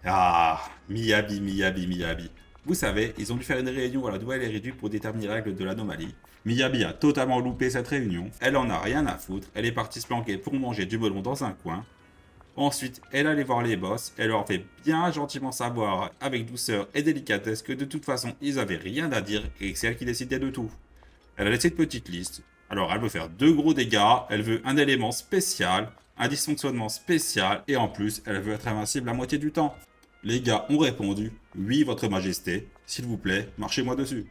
Ah, Miyabi, Miyabi, Miyabi. Vous savez, ils ont dû faire une réunion à la nouvelle réduite pour déterminer les règles de l'anomalie. Miyabi a totalement loupé cette réunion. Elle en a rien à foutre. Elle est partie se planquer pour manger du melon dans un coin. Ensuite, elle allait voir les boss. Elle leur fait bien gentiment savoir, avec douceur et délicatesse, que de toute façon, ils avaient rien à dire et que c'est elle qui décidait de tout. Elle a laissé une petite liste. Alors, elle veut faire deux gros dégâts. Elle veut un élément spécial, un dysfonctionnement spécial, et en plus, elle veut être invincible la moitié du temps. Les gars ont répondu, oui, votre majesté, s'il vous plaît, marchez-moi dessus.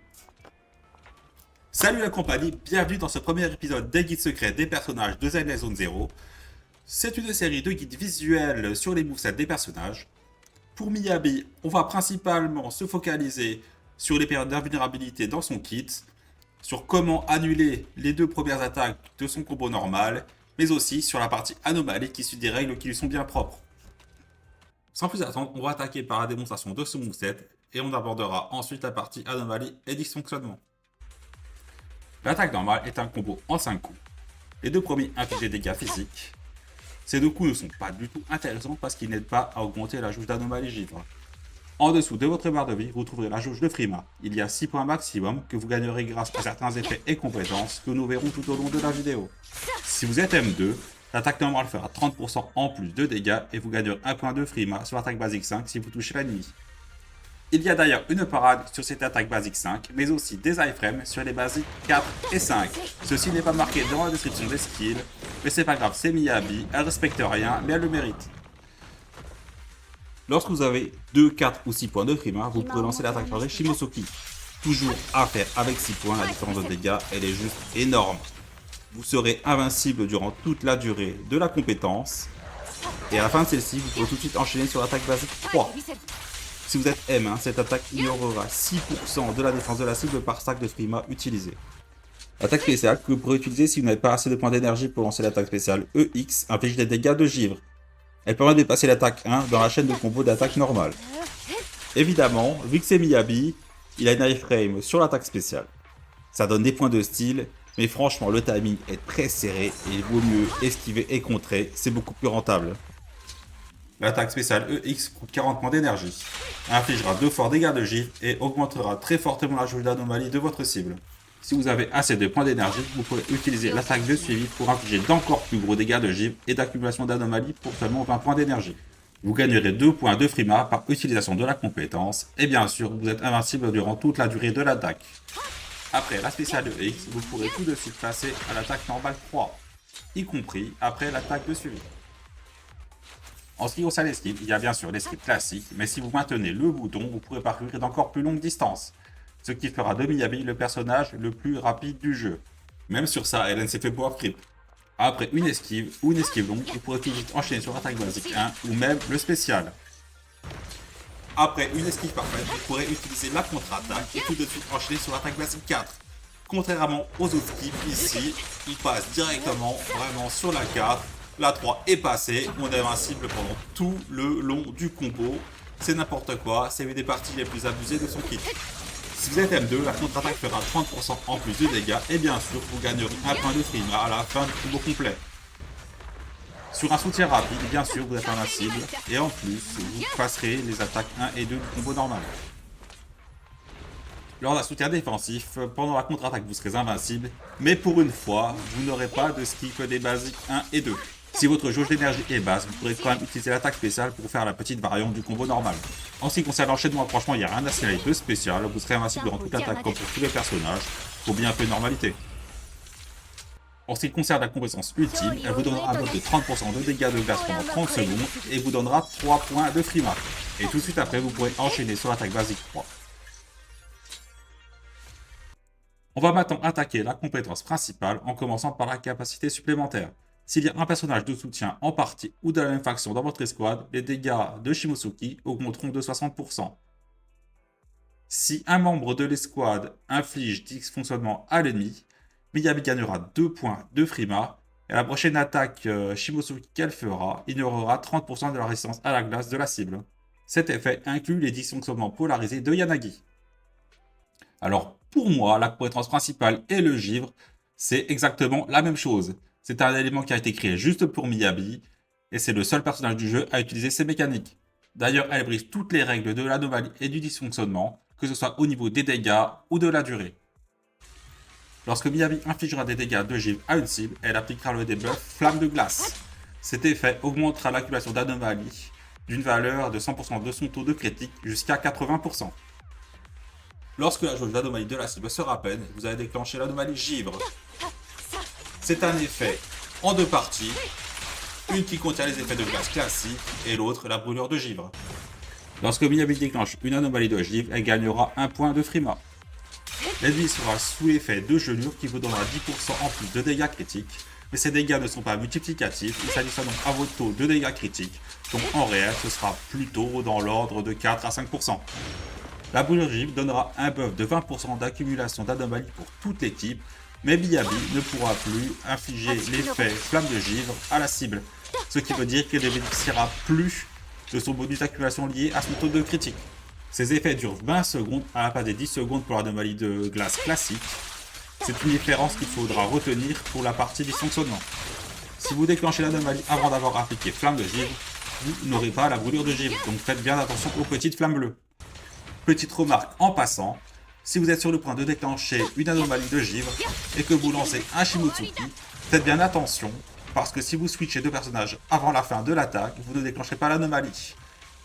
Salut la compagnie, bienvenue dans ce premier épisode des guides secrets des personnages de Zen Zone Zero. C'est une série de guides visuels sur les movesets des personnages. Pour Miyabi, on va principalement se focaliser sur les périodes d'invulnérabilité dans son kit, sur comment annuler les deux premières attaques de son combo normal, mais aussi sur la partie anomalie qui suit des règles qui lui sont bien propres. Sans plus attendre, on va attaquer par la démonstration de ce moveset et on abordera ensuite la partie anomalie et dysfonctionnement. L'attaque normale est un combo en 5 coups. Les deux premiers infligent des dégâts physiques. Ces deux coups ne sont pas du tout intéressants parce qu'ils n'aident pas à augmenter la jauge d'anomalie givre. En dessous de votre barre de vie, vous trouverez la jauge de Frima. Il y a 6 points maximum que vous gagnerez grâce à certains effets et compétences que nous verrons tout au long de la vidéo. Si vous êtes M2, l'attaque normale fera 30% en plus de dégâts et vous gagnerez 1 point de Frima sur l'attaque basique 5 si vous touchez l'ennemi. Il y a d'ailleurs une parade sur cette attaque basique 5, mais aussi des iframes sur les basiques 4 et 5. Ceci n'est pas marqué dans la description des skills, mais c'est pas grave, c'est Miyabi, elle respecte rien, mais elle le mérite. Lorsque vous avez 2, 4 ou 6 points de Frima, vous pourrez lancer l'attaque chargée Shimosoki. Toujours à faire avec 6 points, la différence de dégâts, elle est juste énorme. Vous serez invincible durant toute la durée de la compétence. Et à la fin de celle-ci, vous pourrez tout de suite enchaîner sur l'attaque basique 3. Si vous êtes M1, cette attaque ignorera 6% de la défense de la cible par stack de Frima utilisé. L'attaque spéciale que vous pourrez utiliser si vous n'avez pas assez de points d'énergie pour lancer l'attaque spéciale EX inflige des dégâts de givre. Elle permet de passer l'attaque 1 dans la chaîne de combo d'attaque normale. Évidemment, vu que c'est Miyabi, il a une iframe sur l'attaque spéciale. Ça donne des points de style, mais franchement le timing est très serré et il vaut mieux esquiver et contrer, c'est beaucoup plus rentable. L'attaque spéciale EX coûte 40 points d'énergie, infligera 2 forts dégâts de givre et augmentera très fortement la jauge d'anomalie de votre cible. Si vous avez assez de points d'énergie, vous pourrez utiliser l'attaque de suivi pour infliger d'encore plus gros dégâts de givre et d'accumulation d'anomalies pour seulement 20 points d'énergie. Vous gagnerez 2 points de Frima par utilisation de la compétence, et bien sûr, vous êtes invincible durant toute la durée de l'attaque. Après la spéciale de X, vous pourrez tout de suite passer à l'attaque normale 3, y compris après l'attaque de suivi. En ce qui concerne l'esquive, il y a bien sûr l'esquive classique, mais si vous maintenez le bouton, vous pourrez parcourir d'encore plus longues distances, ce qui fera de Miyabi le personnage le plus rapide du jeu. Même sur ça, Ellen s'est fait pouvoir creep. Après une esquive ou une esquive longue, vous pourrez tout de suite enchaîner sur l'attaque basique 1 ou même le spécial. Après une esquive parfaite, vous pourrez utiliser la contre-attaque et tout de suite enchaîner sur l'attaque basique 4. Contrairement aux autres esquives, ici, il passe directement vraiment sur la 4. La 3 est passée, on est invincible pendant tout le long du combo. C'est n'importe quoi, c'est une des parties les plus abusées de son kit. Si vous êtes M2, la contre-attaque fera 30% en plus de dégâts et bien sûr, vous gagnerez un point de frime à la fin du combo complet. Sur un soutien rapide, bien sûr, vous êtes invincible et en plus, vous passerez les attaques 1 et 2 du combo normal. Lors d'un soutien défensif, pendant la contre-attaque, vous serez invincible, mais pour une fois, vous n'aurez pas de skip des basiques 1 et 2. Si votre jauge d'énergie est basse, vous pourrez quand même utiliser l'attaque spéciale pour faire la petite variante du combo normal. En ce qui concerne l'enchaînement, franchement, il n'y a rien à signaler de spécial, vous serez invincible durant toute l'attaque comme pour tous les personnages, faut bien un peu de normalité. En ce qui concerne la compétence ultime, elle vous donnera un buff de 30% de dégâts de glace pendant 30 secondes et vous donnera 3 points de frima. Et tout de suite après, vous pourrez enchaîner sur l'attaque basique 3. On va maintenant attaquer la compétence principale en commençant par la capacité supplémentaire. S'il y a un personnage de soutien en partie ou de la même faction dans votre escouade, les dégâts de Shimosuki augmenteront de 60%. Si un membre de l'escouade inflige dysfonctionnement à l'ennemi, Miyabi gagnera 2 points de Frima, et la prochaine attaque Shimosuki qu'elle fera ignorera 30% de la résistance à la glace de la cible. Cet effet inclut les dysfonctionnements polarisés de Yanagi. Alors, pour moi, la compétence principale et le givre, c'est exactement la même chose. C'est un élément qui a été créé juste pour Miyabi, et c'est le seul personnage du jeu à utiliser ces mécaniques. D'ailleurs, elle brise toutes les règles de l'anomalie et du dysfonctionnement, que ce soit au niveau des dégâts ou de la durée. Lorsque Miyabi infligera des dégâts de givre à une cible, elle appliquera le debuff Flamme de glace. Cet effet augmentera l'accumulation d'anomalies d'une valeur de 100% de son taux de critique jusqu'à 80%. Lorsque la jauge d'anomalie de la cible sera pleine, vous allez déclencher l'anomalie givre. C'est un effet en deux parties, une qui contient les effets de glace classiques et l'autre la brûlure de givre. Lorsque Miyabi déclenche une anomalie de givre, elle gagnera un point de frima. L'ennemi sera sous l'effet de gelure qui vous donnera 10% en plus de dégâts critiques, mais ces dégâts ne sont pas multiplicatifs, il s'additionnent donc à votre taux de dégâts critiques, donc en réel ce sera plutôt dans l'ordre de 4 à 5%. La brûlure de givre donnera un buff de 20% d'accumulation d'anomalies pour toute l'équipe, mais Miyabi ne pourra plus infliger l'effet flamme de givre à la cible, ce qui veut dire qu'elle ne bénéficiera plus de son bonus d'accumulation lié à son taux de critique. Ces effets durent 20 secondes à la place des 10 secondes pour l'anomalie de glace classique. C'est une différence qu'il faudra retenir pour la partie dysfonctionnement. Si vous déclenchez l'anomalie avant d'avoir appliqué flamme de givre, vous n'aurez pas la brûlure de givre, donc faites bien attention aux petites flammes bleues. Petite remarque en passant, si vous êtes sur le point de déclencher une anomalie de givre et que vous lancez un Shimotsuki, faites bien attention, parce que si vous switchez deux personnages avant la fin de l'attaque, vous ne déclencherez pas l'anomalie.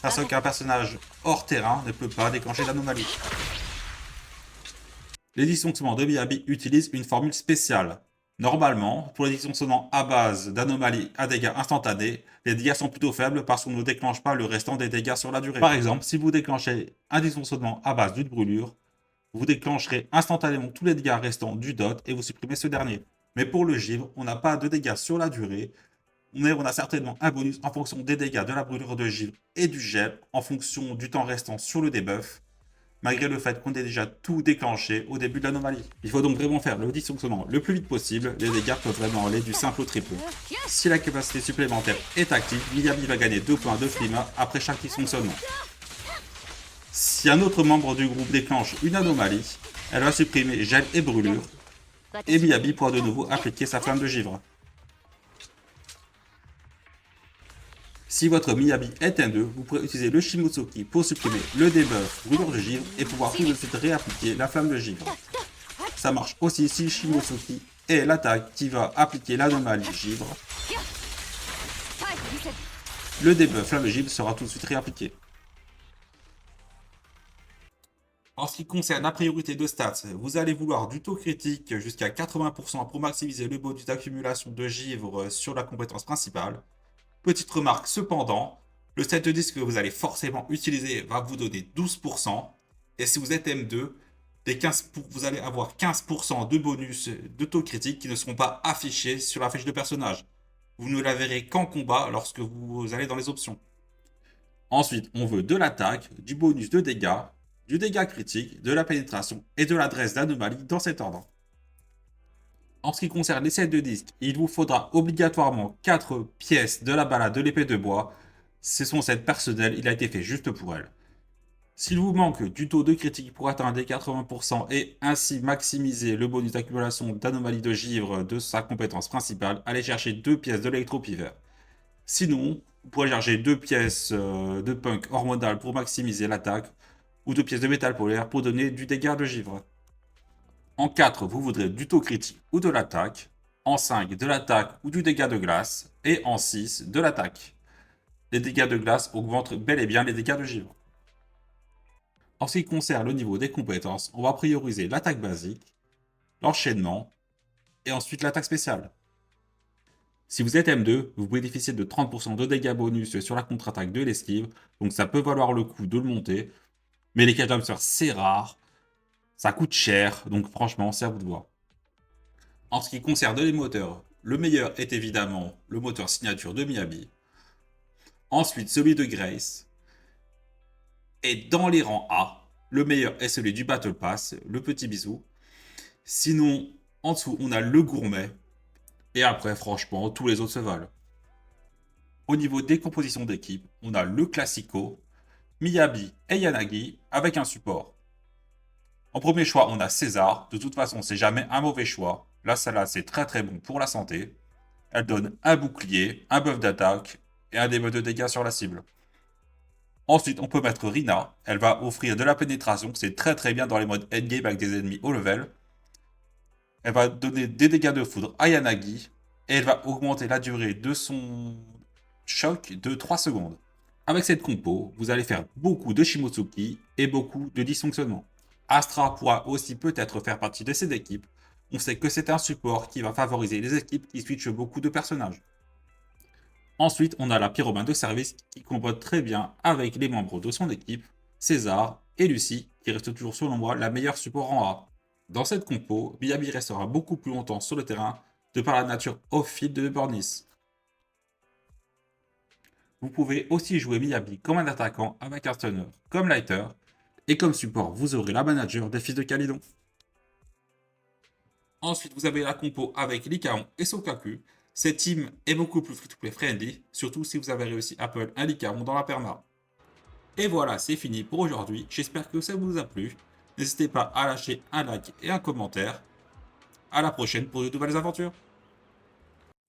Parce qu'un personnage hors terrain ne peut pas déclencher l'anomalie. Les dysfonctionnements de Miyabi utilisent une formule spéciale. Normalement, pour les dysfonctionnements à base d'anomalies à dégâts instantanés, les dégâts sont plutôt faibles parce qu'on ne déclenche pas le restant des dégâts sur la durée. Par exemple, si vous déclenchez un dysfonctionnement à base d'une brûlure, vous déclencherez instantanément tous les dégâts restants du dot et vous supprimez ce dernier. Mais pour le givre, on n'a pas de dégâts sur la durée, mais on a certainement un bonus en fonction des dégâts de la brûlure de givre et du gel, en fonction du temps restant sur le debuff, malgré le fait qu'on ait déjà tout déclenché au début de l'anomalie. Il faut donc vraiment faire le dysfonctionnement le plus vite possible, les dégâts peuvent vraiment aller du simple au triple. Si la capacité supplémentaire est active, Miyabi va gagner 2 points de frima après chaque dysfonctionnement. Si un autre membre du groupe déclenche une anomalie, elle va supprimer gel et brûlure, et Miyabi pourra de nouveau appliquer sa flamme de givre. Si votre Miyabi est un 2, vous pourrez utiliser le Shimotsuki pour supprimer le debuff brûlure de givre et pouvoir tout de suite réappliquer la flamme de givre. Ça marche aussi si le Shimotsuki est l'attaque qui va appliquer l'anomalie givre. Le debuff flamme de givre sera tout de suite réappliqué. En ce qui concerne la priorité de stats, vous allez vouloir du taux critique jusqu'à 80% pour maximiser le bonus d'accumulation de givre sur la compétence principale. Petite remarque cependant, le set de disque que vous allez forcément utiliser va vous donner 12%. Et si vous êtes M2, vous allez avoir 15% de bonus de taux critique qui ne seront pas affichés sur la fiche de personnage. Vous ne la verrez qu'en combat lorsque vous allez dans les options. Ensuite, on veut de l'attaque, du bonus de dégâts, du dégât critique, de la pénétration et de l'adresse d'anomalie dans cet ordre. En ce qui concerne les sets de disques, il vous faudra obligatoirement 4 pièces de la balade de l'épée de bois. C'est son set personnel, il a été fait juste pour elle. S'il vous manque du taux de critique pour atteindre les 80% et ainsi maximiser le bonus d'accumulation d'anomalies de givre de sa compétence principale, allez chercher 2 pièces de l'électropivert. Sinon, vous pourrez chercher 2 pièces de punk hormonal pour maximiser l'attaque ou 2 pièces de métal polaire pour donner du dégât de givre. En 4, vous voudrez du taux critique ou de l'attaque. En 5, de l'attaque ou du dégât de glace. Et en 6, de l'attaque. Les dégâts de glace augmentent bel et bien les dégâts de givre. En ce qui concerne le niveau des compétences, on va prioriser l'attaque basique, l'enchaînement et ensuite l'attaque spéciale. Si vous êtes M2, vous bénéficiez de 30% de dégâts bonus sur la contre-attaque de l'esquive, donc ça peut valoir le coup de le monter. Mais les 4 jumpers, c'est rare. Ça coûte cher, donc franchement, c'est à vous de voir. En ce qui concerne les moteurs, le meilleur est évidemment le moteur signature de Miyabi. Ensuite, celui de Grace. Et dans les rangs A, le meilleur est celui du Battle Pass, le petit bisou. Sinon, en dessous, on a le gourmet. Et après, franchement, tous les autres se valent. Au niveau des compositions d'équipe, on a le Classico, Miyabi et Yanagi avec un support. En premier choix, on a César. De toute façon, c'est jamais un mauvais choix. La salade, c'est très très bon pour la santé. Elle donne un bouclier, un buff d'attaque et un debuff de dégâts sur la cible. Ensuite, on peut mettre Rina. Elle va offrir de la pénétration. C'est très très bien dans les modes endgame avec des ennemis haut level. Elle va donner des dégâts de foudre à Yanagi. Et elle va augmenter la durée de son choc de 3 secondes. Avec cette compo, vous allez faire beaucoup de Shimotsuki et beaucoup de dysfonctionnements. Astra pourra aussi peut-être faire partie de cette équipe. On sait que c'est un support qui va favoriser les équipes qui switchent beaucoup de personnages. Ensuite, on a la pyromane de service qui combote très bien avec les membres de son équipe, César et Lucie, qui reste toujours selon moi la meilleure support en A. Dans cette compo, Miyabi restera beaucoup plus longtemps sur le terrain de par la nature off-field de Burnis. Vous pouvez aussi jouer Miyabi comme un attaquant avec un stunner comme Lighter, et comme support, vous aurez la manager des fils de Calidon. Ensuite, vous avez la compo avec Lycaon et Sokaku. Cette team est beaucoup plus free-to-play friendly, surtout si vous avez réussi à pull un Lycaon dans la perma. Et voilà, c'est fini pour aujourd'hui. J'espère que ça vous a plu. N'hésitez pas à lâcher un like et un commentaire. À la prochaine pour de nouvelles aventures.